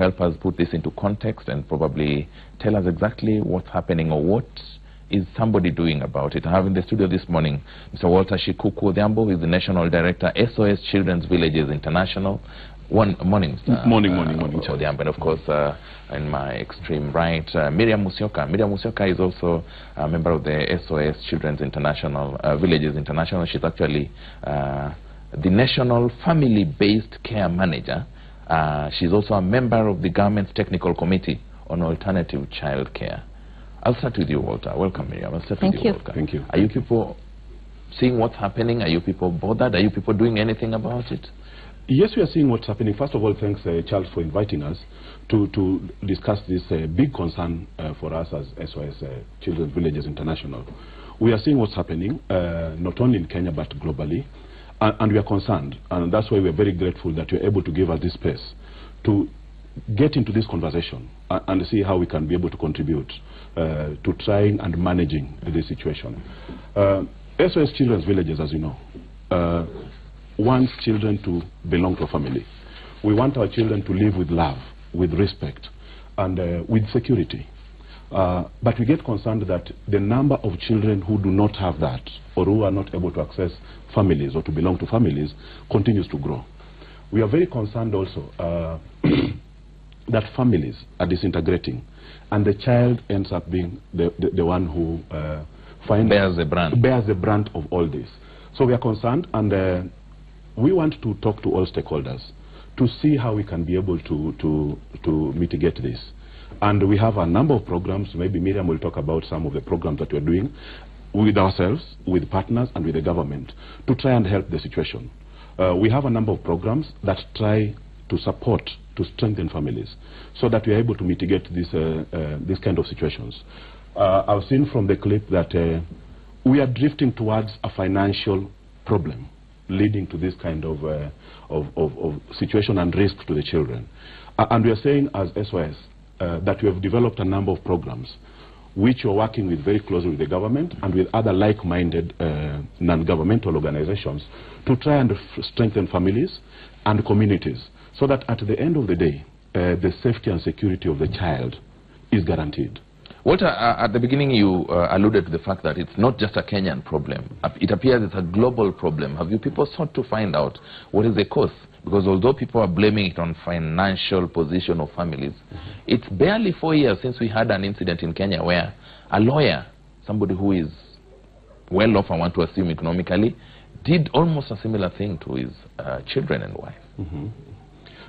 help us put this into context and probably tell us exactly what's happening or what is somebody doing about it. I have in the studio this morning Mr. Walter Shikuku Odhiambo, who is the National Director, SOS Children's Villages International. Morning, Mr. Morning, Odhiambo. And of course, in my extreme right, Miriam Musyoka. Miriam Musyoka is also a member of the SOS Children's International, Villages International. She's actually the National Family-Based Care Manager. She's also a member of the government's Technical Committee on Alternative Child Care. I'll start with you, Walter. Welcome, Miriam. I'll start with you, Walter. Thank you. Are you people seeing what's happening? Are you people bothered? Are you people doing anything about it? Yes, we are seeing what's happening. First of all, thanks, Charles, for inviting us to discuss this big concern for us as SOS Children's Villages International. We are seeing what's happening, not only in Kenya, but globally. And we are concerned. And that's why we are very grateful that you're able to give us this space to get into this conversation and see how we can be able to contribute to trying and managing this situation. SOS Children's Villages, as you know, wants children to belong to a family. We want our children to live with love, with respect, and with security. But we get concerned that the number of children who do not have that, or who are not able to access families or to belong to families, continues to grow. We are very concerned also that families are disintegrating, and the child ends up being the one who bears the brunt of all this. So we are concerned, and we want to talk to all stakeholders to see how we can be able to mitigate this. And we have a number of programs. Maybe Miriam will talk about some of the programs that we're doing with ourselves, with partners, and with the government to try and help the situation. We have a number of programs that try to support, to strengthen families, so that we are able to mitigate this kind of situations. I've seen from the clip that we are drifting towards a financial problem, leading to this kind of situation and risk to the children. And we are saying as SOS that we have developed a number of programs which we are working with very closely with the government and with other like-minded non-governmental organizations to try and strengthen families and communities, so that at the end of the day, the safety and security of the child is guaranteed. Walter, at the beginning you alluded to the fact that it's not just a Kenyan problem. It appears it's a global problem. Have you people sought to find out what is the cause? Because although people are blaming it on financial position of families, it's barely 4 years since we had an incident in Kenya where a lawyer, somebody who is well off, I want to assume economically, did almost a similar thing to his children and wife.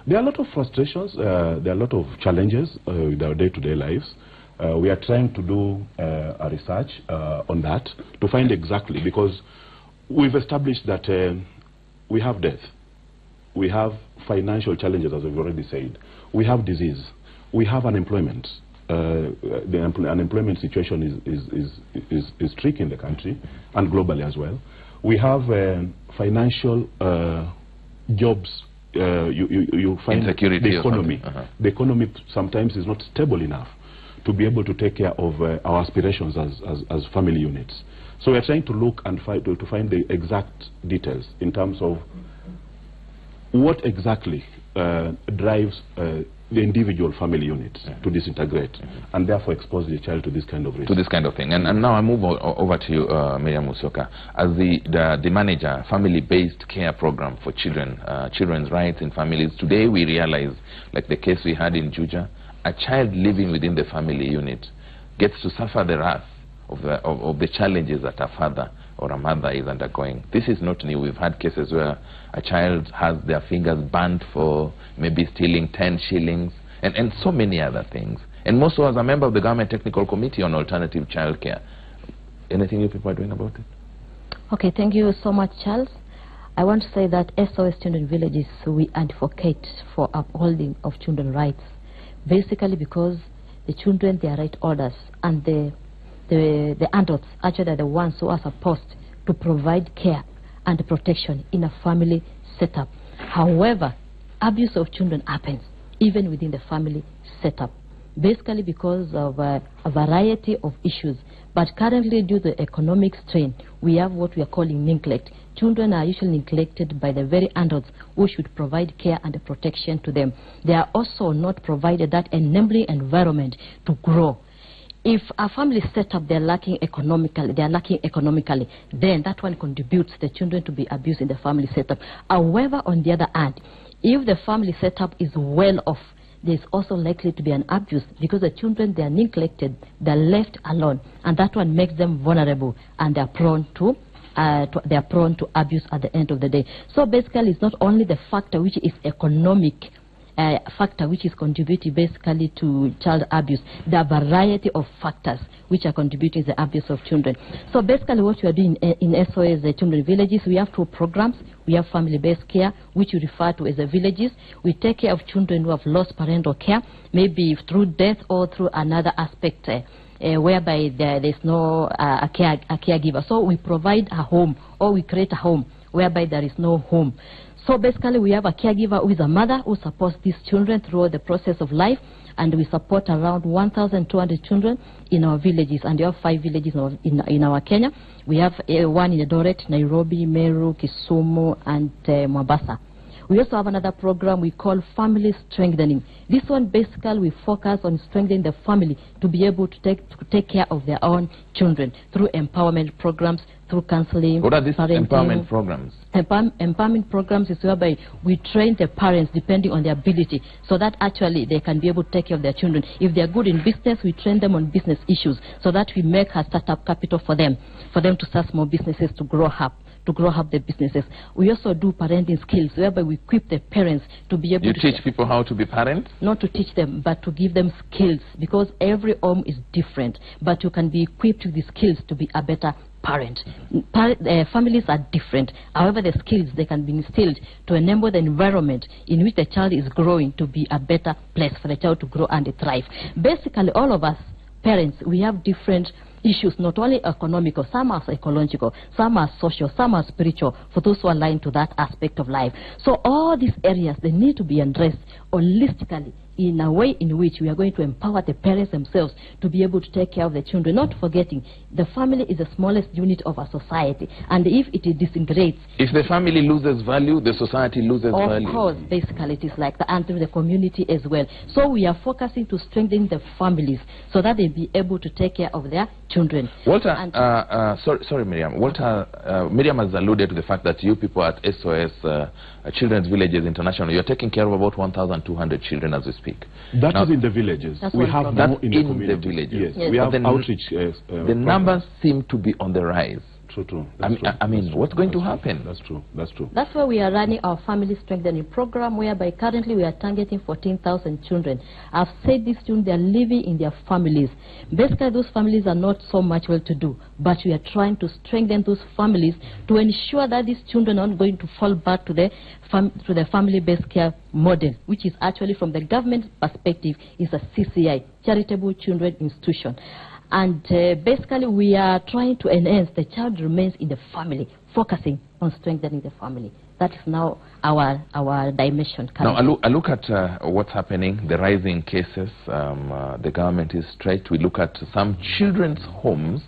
There are a lot of frustrations, there are a lot of challenges with our day-to-day lives. We are trying to do a research on that to find exactly, because we've established that we have death, we have financial challenges, as we've already said, we have disease, we have unemployment. The unemployment situation is tricky in the country and globally as well. We have financial jobs. You find insecurity, the economy. The economy sometimes is not stable enough to be able to take care of our aspirations as family units. So we are trying to look and to find the exact details in terms of what exactly drives the individual family units to disintegrate and therefore expose the child to this kind of risk. To this kind of thing. And now I move over to you, Miriam Musyoka. As the manager, family-based care program for children, children's rights in families, today we realize, like the case we had in Juja, a child living within the family unit gets to suffer the wrath of the challenges that a father or a mother is undergoing. This is not new. We've had cases where a child has their fingers burnt for maybe stealing 10 shillings and so many other things. And most so as a member of the Government Technical Committee on Alternative Child Care. Anything you people are doing about it? Okay, thank you so much, Charles. I want to say that SOS Children Villages, we advocate for upholding of children's rights. Basically because the children, they are right orders, and the adults actually are the ones who are supposed to provide care and protection in a family setup. However, abuse of children happens even within the family setup, basically because of a variety of issues. But currently, due to economic strain, we have what we are calling neglect. children are usually neglected by the very adults who should provide care and protection to them. They are also not provided that enabling environment to grow. If a family setup they're lacking economically, then that one contributes the children to be abused in the family setup. However, on the other hand, if the family setup is well off, there's also likely to be an abuse because the children, they are neglected, they're left alone, and that one makes them vulnerable, and they're prone to abuse at the end of the day. So basically, it's not only the factor which is economic factor which is contributing basically to child abuse. There are a variety of factors which are contributing to the abuse of children. So basically what we are doing in SOS Children Villages, we have 2 programs. We have family-based care, which we refer to as the villages. We take care of children who have lost parental care, maybe through death or through another aspect whereby there is no a caregiver. So we provide a home, or we create a home whereby there is no home. So basically we have a caregiver who is a mother who supports these children throughout the process of life, and we support around 1,200 children in our villages, and we have 5 villages in our Kenya. We have one in Eldoret, Nairobi, Meru, Kisumu, and Mombasa. We also have another program we call Family Strengthening. This one basically we focus on strengthening the family to be able to take care of their own children through empowerment programs, through counseling. What are these parenting. empowerment programs? Empowerment programs is whereby we train the parents depending on their ability, so that actually they can be able to take care of their children. If they are good in business, we train them on business issues, so that we make a startup capital for them to start small businesses, to grow up the businesses. We also do parenting skills, whereby we equip the parents to be able to... You teach people how to be parents? Not to teach them, but to give them skills, because every home is different, but you can be equipped with the skills to be a better parent. Families are different. However, the skills, they can be instilled to enable the environment in which the child is growing to be a better place for the child to grow and thrive. Basically, all of us parents, we have different issues, not only economical, some are psychological, some are social, some are spiritual, for those who are aligned to that aspect of life. So all these areas, they need to be addressed holistically in a way in which we are going to empower the parents themselves to be able to take care of the children, not forgetting the family is the smallest unit of a society, and if it disintegrates... If the family loses value, the society loses value. Of course, basically it is like that, and through the community as well. So we are focusing to strengthen the families so that they be able to take care of their children. Walter, sorry Miriam. Walter, Miriam has alluded to the fact that you people at SOS Children's Villages International, you're taking care of about 1,200 children as we speak. That is in the villages. We have more in the community. The villages. Yes. We have outreach. The numbers seem to be on the rise. True. I mean, what's going to happen? That's true. That's why we are running our family strengthening program, whereby currently we are targeting 14,000 children. I've said these children, they are living in their families. Basically, those families are not so much well-to-do, but we are trying to strengthen those families to ensure that these children are not going to fall back to the family-based care model, which is actually, from the government perspective, is a CCI, Charitable Children Institution. And basically we are trying to enhance the child remains in the family, focusing on strengthening the family. That is now our dimension. Now I look at what's happening, the rising cases. The government is straight. We look at some children's homes,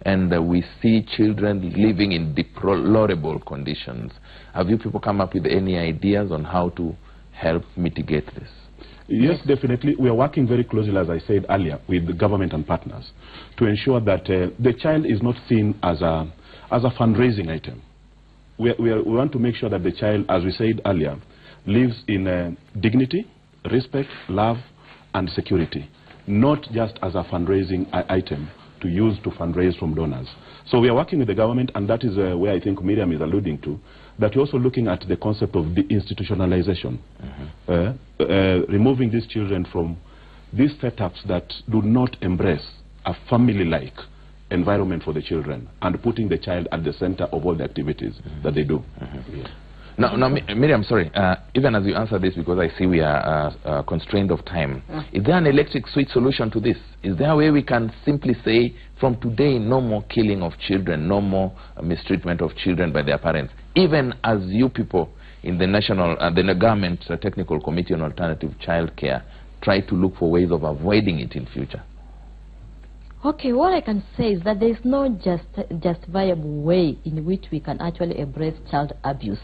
and we see children living in deplorable conditions. Have you people come up with any ideas on how to help mitigate this? Yes, definitely. We are working very closely, as I said earlier, with the government and partners to ensure that the child is not seen as a fundraising item. We want to make sure that the child, as we said earlier, lives in dignity, respect, love, and security, not just as a fundraising item to use to fundraise from donors. So we are working with the government, and that is where I think Miriam is alluding to, that we're also looking at the concept of deinstitutionalization, removing these children from these setups that do not embrace a family-like environment for the children, and putting the child at the center of all the activities that they do. Now, Miriam, sorry, even as you answer this, because I see we are constrained of time, is there an electric switch solution to this? Is there a way we can simply say, from today, no more killing of children, no more mistreatment of children by their parents, even as you people in the the government Technical Committee on Alternative Child Care try to look for ways of avoiding it in future? Okay, what I can say is that there is no justifiable way in which we can actually embrace child abuse.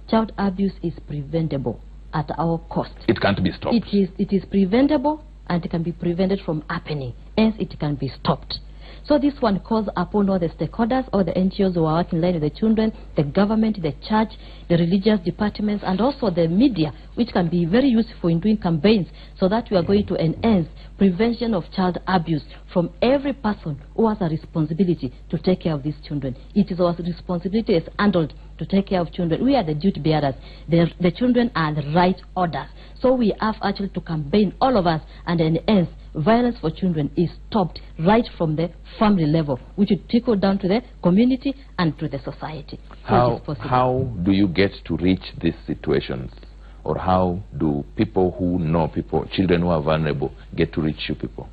Child abuse is preventable at our cost. It can't be stopped. It is preventable, and it can be prevented from happening. Hence, it can be stopped. So this one calls upon all the stakeholders, all the NGOs who are working in line with the children, the government, the church, the religious departments, and also the media, which can be very useful in doing campaigns, so that we are going to enhance prevention of child abuse from every person who has a responsibility to take care of these children. It is our responsibility as adults to take care of children. We are the duty bearers. The children are the right orders. So we have actually to campaign, all of us, and enhance violence for children is stopped right from the family level, which would trickle down to the community and to the society. How do you get to reach these situations? Or how do people who know children who are vulnerable, get to reach you people?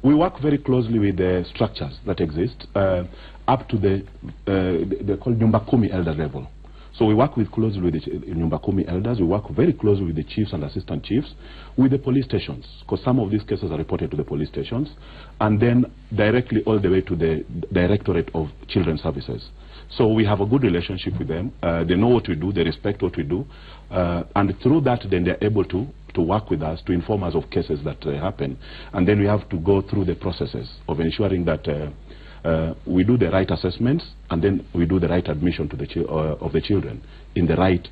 We work very closely with the structures that exist up to they're called Nyumba Kumi elder level. So we work closely with the Nyumba Kumi elders. We work very closely with the chiefs and assistant chiefs, with the police stations, because some of these cases are reported to the police stations, and then directly all the way to the Directorate of Children's Services. So we have a good relationship with them. They know what we do, they respect what we do, and through that then they're able to work with us, to inform us of cases that happen. And then we have to go through the processes of ensuring that we do the right assessments, and then we do the right admission to of the children in the right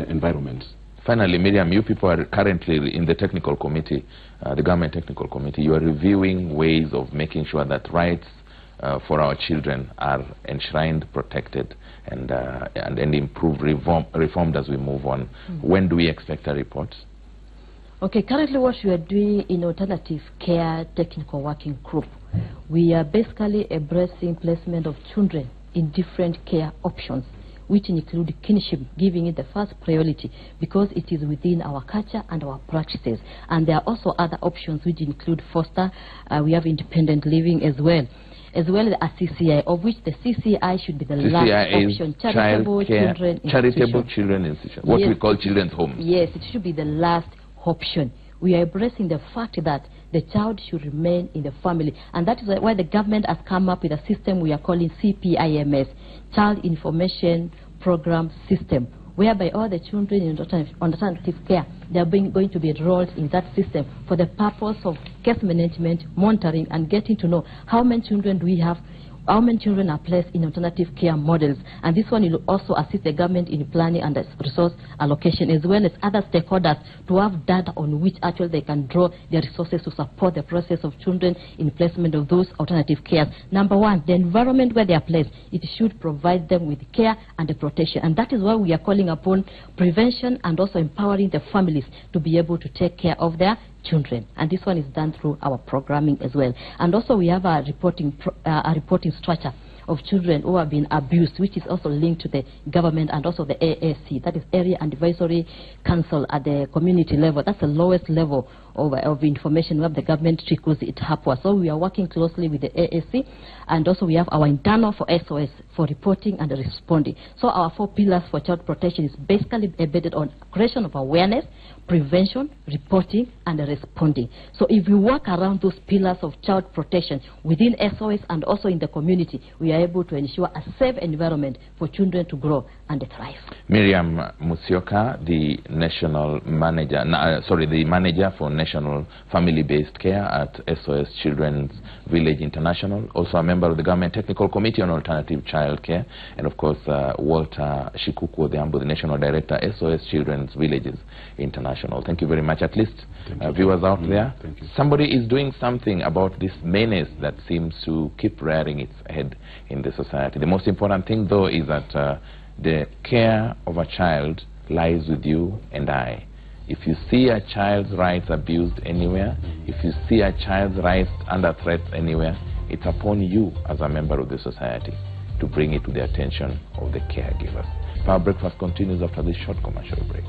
environments. Finally, Miriam, you people are currently in the technical committee, the government technical committee. You are reviewing ways of making sure that rights for our children are enshrined, protected, and improved, reformed as we move on. When do we expect a report? Okay, currently what we are doing in Alternative Care Technical Working Group, we are basically embracing placement of children in different care options, which include kinship, giving it the first priority because it is within our culture and our practices. And there are also other options which include foster, we have independent living as well as a CCI, of which the CCI should be the last option, charitable children institution, what we call children's homes. Yes, it should be the last option. We are embracing the fact that the child should remain in the family, and that is why the government has come up with a system we are calling CPIMS, Child Information Program System, whereby all the children in alternative care, they are going to be enrolled in that system for the purpose of case management, monitoring, and getting to know how many children do we have, how many children are placed in alternative care models. And this one will also assist the government in planning and resource allocation, as well as other stakeholders, to have data on which actually they can draw their resources to support the process of children in placement of those alternative cares. Number one, the environment where they are placed, it should provide them with care and the protection. And that is why we are calling upon prevention and also empowering the families to be able to take care of their children, and this one is done through our programming as well. And also we have a reporting structure of children who have been abused, which is also linked to the government and also the AAC, that is Area Advisory Council at the community level. That's the lowest level of information where the government trickles it upwards. So we are working closely with the AAC, and also we have our internal for SOS, for reporting and responding. So our 4 pillars for child protection is basically embedded on creation of awareness, prevention, reporting, and responding. So if we work around those pillars of child protection within SOS and also in the community, we are able to ensure a safe environment for children to grow and thrive. Miriam Musyoka, the national manager, the manager for National Family-Based Care at SOS Children's Village International, also a member of the Government Technical Committee on Alternative Child Care, and of course Walter Shikuku, the National Director, SOS Children's Villages International. Thank you very much. At least viewers out there, somebody is doing something about this menace that seems to keep rearing its head in the society. The most important thing, though, is that the care of a child lies with you and I. If you see a child's rights abused anywhere, if you see a child's rights under threat anywhere, it's upon you as a member of the society to bring it to the attention of the caregivers. Power Breakfast continues after this short commercial break.